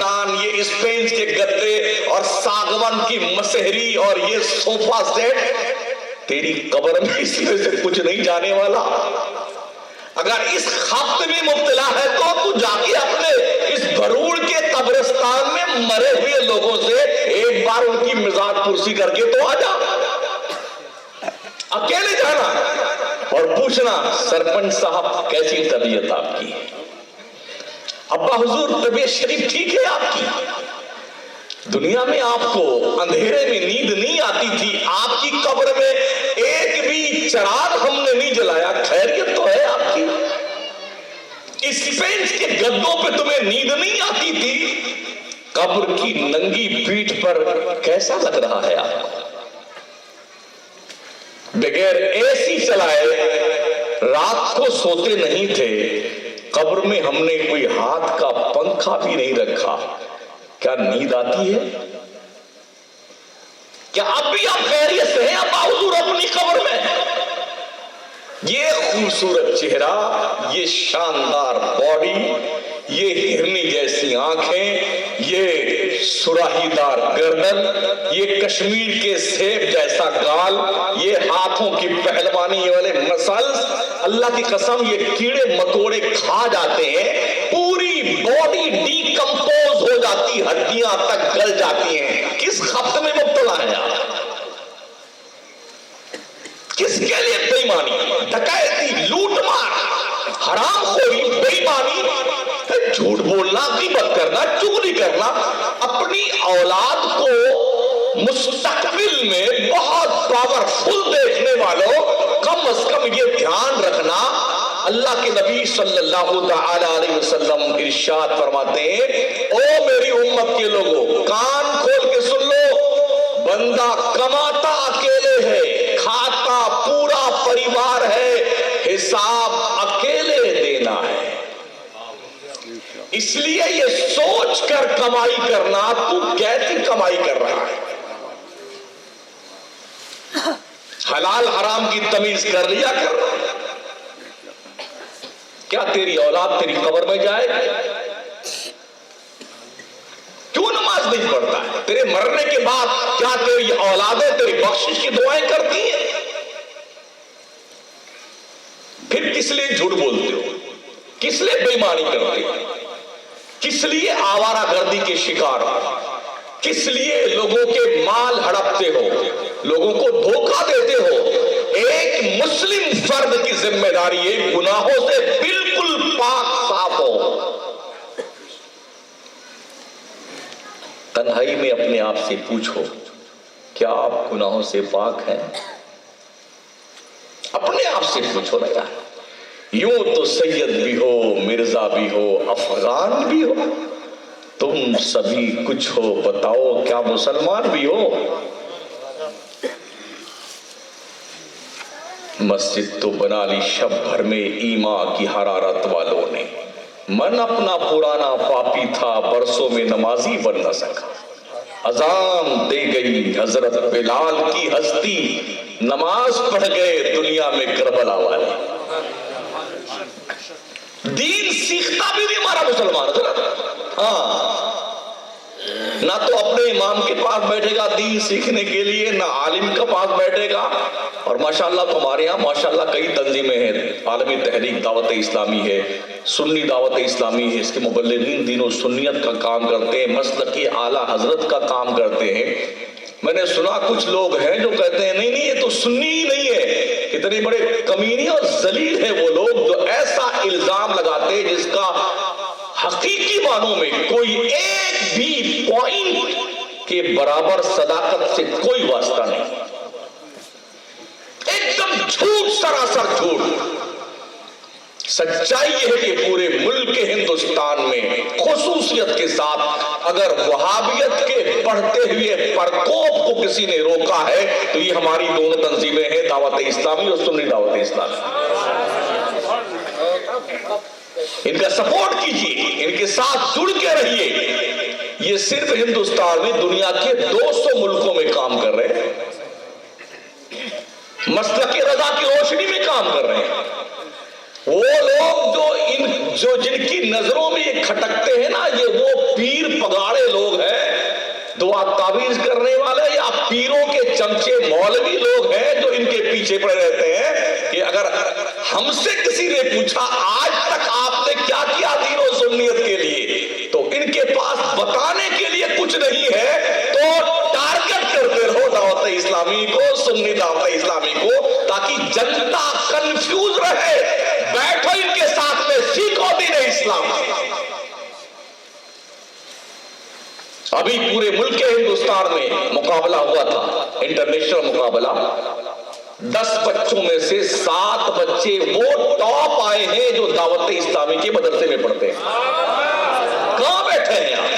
قبرستان، یہ اسپین کے گدے اور ساگون کی مسہری اور یہ صوفہ سیٹ، تیری قبر میں اس میں سے کچھ نہیں جانے والا۔ اگر اس خبط میں مبتلا ہے تو جا کے اپنے اس بھروڑ کے قبرستان میں مرے ہوئے لوگوں سے ایک بار ان کی مزاج پرسی کر کے تو آ جا، اکیلے جانا اور پوچھنا سرپنچ صاحب کیسی طبیعت آپ کی، ابا حضور طبیعت شریف ٹھیک ہے آپ کی؟ دنیا میں آپ کو اندھیرے میں نیند نہیں آتی تھی، آپ کی قبر میں ایک بھی چراغ ہم نے نہیں جلایا، خیریت تو ہے آپ کی؟ اس بینچ کے گدوں پہ تمہیں نیند نہیں آتی تھی، قبر کی ننگی پیٹھ پر کیسا لگ رہا ہے آپ کو؟ بغیر اے سی چلائے رات کو سوتے نہیں تھے، قبر میں ہم نے کوئی ہاتھ کا پنکھا بھی نہیں رکھا، کیا نیند آتی ہے؟ کیا اب بھی آپ خیریت سے ہیں ابا حضور اپنی قبر میں؟ یہ خوبصورت چہرہ، یہ شاندار باڈی، یہ ہرنی جیسی آنکھیں، یہ سراہی دار گردن، یہ کشمیر کے سیب جیسا گال، یہ ہاتھوں کی پہلوانی والے مسلس، اللہ کی قسم یہ کیڑے مکوڑے کھا جاتے ہیں، پوری باڈی ڈی کمپوز ہو جاتی، ہڈیاں تک گل جاتی ہیں۔ کس خبط میں مبتلا ہے آپ؟ کس کے لیے بے ایمانی، ڈکیتی، لوٹ مار، حرام خوری، بے ایمانی، جھوٹ بولنا، غیبت کرنا، چغلی کرنا، اپنی اولاد کو مستقبل میں بہت پاورفل دیکھنے والوں کم از کم یہ دھیان رکھنا، اللہ کے نبی صلی اللہ تعالی علیہ وسلم ارشاد فرماتے ہیں، او میری امت کے لوگوں کان کھول کے سن لو، بندہ کماتا اکیلے ہے، کھاتا پورا پریوار ہے، حساب اکیلے دینا ہے۔ اس لیے یہ سوچ کر کمائی کرنا تو کیسی کمائی کر رہا ہے، حلال حرام کی تمیز کر لیا کر، کیا تیری اولاد تیری قبر میں جائے؟ کیوں نماز نہیں پڑھتا ہے؟ تیرے مرنے کے بعد کیا تیری اولادیں تیری بخشش کی دعائیں کرتی ہیں؟ پھر کس لیے جھوٹ بولتے ہو؟ کس لیے بے ایمانی کرتے ہو؟ کس لیے آوارہ گردی کے شکار ہو؟ کس لیے لوگوں کے مال ہڑپتے ہو؟ لوگوں کو دھوکہ دیتے ہو؟ ایک مسلم فرد کی ذمہ داری ہے گناہوں سے بالکل پاک صاف ہو۔ تنہائی میں اپنے آپ سے پوچھو، کیا آپ گناہوں سے پاک ہیں؟ اپنے آپ سے پوچھو نا یار، یوں تو سید بھی ہو، مرزا بھی ہو، افغان بھی ہو، تم سبھی کچھ ہو، بتاؤ کیا مسلمان بھی ہو؟ مسجد تو بنا لی شب بھر میں ایمان کی حرارت والوں نے، من اپنا پرانا پاپی تھا، برسوں میں نمازی بن نہ سکا، اذان دے گئی حضرت بلال کی ہستی، نماز پڑھ گئے دنیا میں کربلا والے۔ دین سیکھتا بھی نہیں ہمارا مسلمان، ہاں، نہ تو اپنے امام کے پاس بیٹھے گا دین سیکھنے کے لیے، نہ عالم کے پاس بیٹھے گا۔ اور ماشاءاللہ تمہارے یہاں ماشاءاللہ کئی تنظیمیں ہیں، عالمی تحریک دعوت اسلامی ہے، سنی دعوت اسلامی ہے، اس کے مبلغین دین و سنیت کا کام کرتے ہیں، مسلکی اعلیٰ حضرت کا کام کرتے ہیں۔ میں نے سنا کچھ لوگ ہیں جو کہتے ہیں نہیں یہ تو سنی ہی نہیں ہے، اتنے بڑے کمینی اور ذلیل ہیں وہ لوگ جو ایسا الزام لگاتے ہیں جس کا حقیقی معنوں میں کوئی ایک بھی پوائنٹ کے برابر صداقت سے کوئی واسطہ نہیں، ایک دم جھوٹ، سراسر جھوٹ۔ سچائی یہ ہے کہ پورے ملک ہندوستان میں خصوصیت کے ساتھ اگر وہابیت کے بڑھتے ہوئے پرکوپ کو کسی نے روکا ہے تو یہ ہماری دونوں تنظیمیں ہیں، دعوت اسلامی اور سنی دعوت اسلامی۔ ان کا سپورٹ کیجیے، ان کے ساتھ جڑ کے رہیے۔ یہ صرف ہندوستان میں، دنیا کے 200 ملکوں میں کام کر رہے ہیں، مسلک رضا کی روشنی میں کام کر رہے ہیں۔ وہ لوگ جو جن کی نظروں میں یہ کھٹکتے ہیں نا، یہ وہ پیر پگا बाद तावीज करने वाले या पीरों के चमचे मौलवी लोग हैं जो इनके पीछे पड़े रहते हैं कि अगर हमसे किसी ने पूछा आज तक आपने क्या किया दीन और सुन्नियत के लिए, तो इनके पास बताने के लिए कुछ नहीं है, तो टारगेट करते रहो दावत इस्लामी को, सुन्नी दावत इस्लामी को, ताकि जनता कंफ्यूज रहे। बैठो इनके साथ में, सीखो दीन इस्लाम। अभी पूरे मुल्क के हिंदुस्तान में मुकाबला हुआ था, इंटरनेशनल मुकाबला। 10 बच्चों में से 7 बच्चे वो टॉप आए हैं जो दावत इस्लामी के मदरसे में पढ़ते हैं। कहां बैठे हैं आप?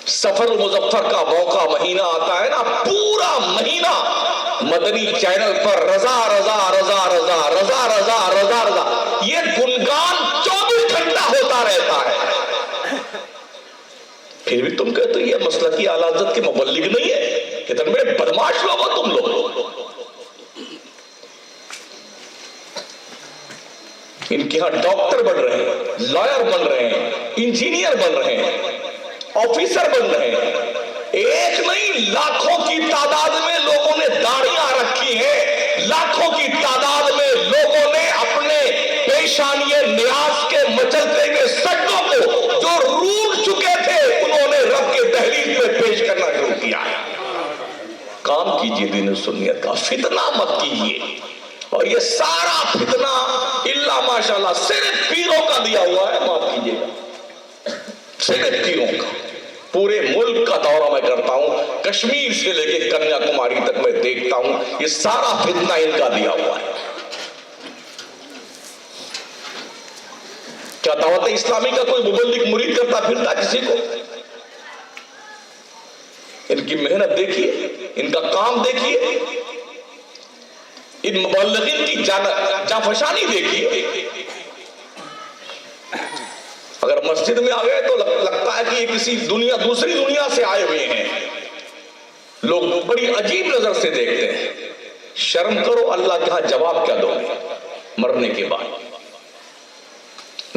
सफर मुजफ्फर का मौका महीना आता है ना, पूरा महीना मदनी चैनल पर रजा रजा रजा रजा रजा रजा रजा रजा ये गुणगान 24 घंटा होता रहता है। फिर भी तुम कहते हो ये मसलकी आला हज़रत के मुबल्लिग नहीं है? कितने बड़े बदमाश लोग हो तुम लोग। इनके यहां डॉक्टर बन रहे हैं, लॉयर बन रहे हैं, इंजीनियर बन रहे हैं, ऑफिसर बन रहे हैं। एक नहीं, लाखों की तादाद में लोगों ने दाढ़ियां रखी हैं, लाखों की तादाद में लोगों ने अपने पेशानिये न्याज के मचलते हुए सज्जों को जो रूठ चुके थे उन्होंने रब के दहलीज पे पेश करना शुरू किया है। काम कीजिए दीन सुन्नियत का, फितना मत कीजिए। और ये सारा फितना इल्ला माशाल्लाह सिर्फ पीरों का दिया हुआ है, माफ कीजिएगा, सिर्फ पीरों का। पूरे मुल्क का दौरा मैं करता हूं, कश्मीर से लेके कन्याकुमारी तक मैं देखता हूं, ये सारा फितना इनका दिया हुआ है। क्या दावत इस्लामी का कोई मुबल्लिग मुरीद करता फिरता किसी को? इनकी मेहनत देखिए, इनका काम देखिए, इन मुबल्लिगीन की जाफशानी देखिए। अगर मस्जिद में आ गए तो लगता है कि ये किसी दूसरी दुनिया से आए हुए हैं। लोग बड़ी अजीब नजर से देखते हैं। शर्म करो, अल्लाह के यहां जवाब क्या दोगे मरने के बाद?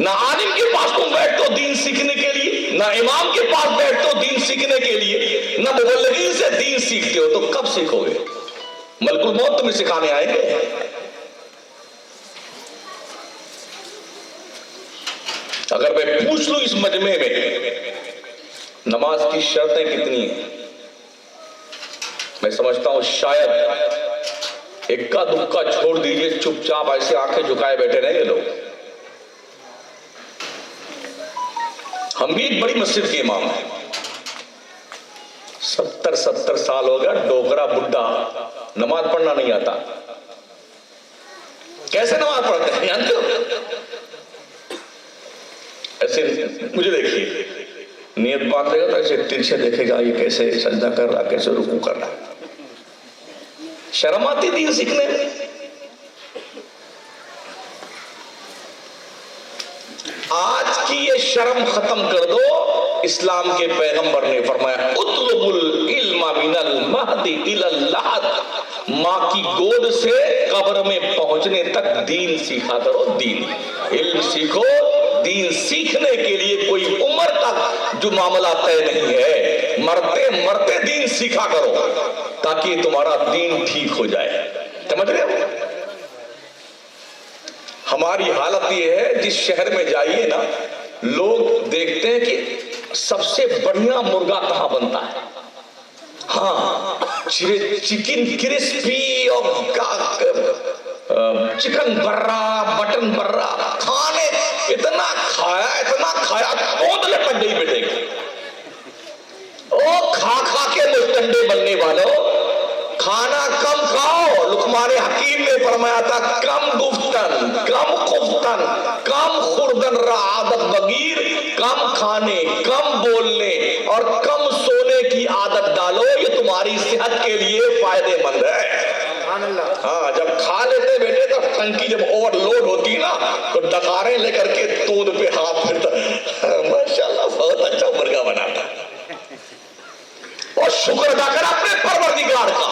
ना आलिम के पास तुम बैठते हो दीन सीखने के लिए, ना इमाम के पास बैठते हो दीन सीखने के लिए, ना मुबल्लिगीन से दीन सीखते हो, तो कब सीखोगे? मलकुल मौत तुम्हें सिखाने आएंगे। अगर मैं पूछ लूं इस मजमे में नमाज की शर्तें कितनी हैं, मैं समझता हूं शायद इक्का दुक्का छोड़ दीजिए, चुपचाप ऐसे आंखें झुकाए बैठे रहेंगे लोग। हम भी एक बड़ी मस्जिद के इमाम हैं, 70 साल हो गया, डोगरा बुड्ढा, नमाज पढ़ना नहीं आता। कैसे नमाज पढ़ते हैं जानते हो? ऐसे मुझे देखिए, नियत बांधेगा तो ऐसे तिरछे देखेगा, ये कैसे सजदा कर रहा, कैसे रुकू कर रहा। शर्म आती दीन सीखने में? आज की ये शर्म खत्म कर दो। इस्लाम के पैगंबर ने फरमाया उतलुबुल इल्मा मिनल महदी इलल लहद, माँ की गोद से कब्र में पहुंचने तक दीन सीखा करो। दीन इल्म सीखो। दीन सीखने के लिए कोई उम्र तक जो मामला तय नहीं है, मरते मरते दीन सीखा करो ताकि तुम्हारा दीन ठीक हो जाए। समझ रहे हो? हमारी हालत ये है, जिस शहर में जाइए ना, लोग देखते हैं कि सबसे बढ़िया मुर्गा कहां बनता है। हाँ, चिकन क्रिस्पी और चिकन बर्रा, मटन बर्रा, खाने इतना खाया तोंदले पड़ गई बेटे की। ओ खा के मुस्टंडे बनने वालों, खाना कम खाओ। लुकमान हकीम ने फरमाया था कम गुफ्तन, कम खुफ्तन, कम खुर्दन आदत बगीर, कम खाने, कम बोलने और कम सोने की आदत डालो, ये तुम्हारी सेहत के लिए फायदेमंद है। हाँ, जब खा लेते बेटे तो टंकी जब ओवरलोड होती ना तो डकारें लेकर के तोद पे हाथ फिरता, माशाल्लाह बहुत अच्छा मुर्गा बनाता। और शुक्र अदा कर अपने परवरदिगार का।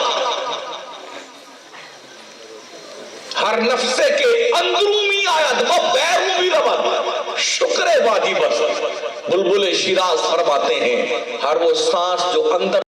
हर नफ्से के अंदरूनी आयत व बैरूनी रवत शुक्र वाजिब बुलबुल शिराज फरमाते हैं हर वो सांस जो अंदर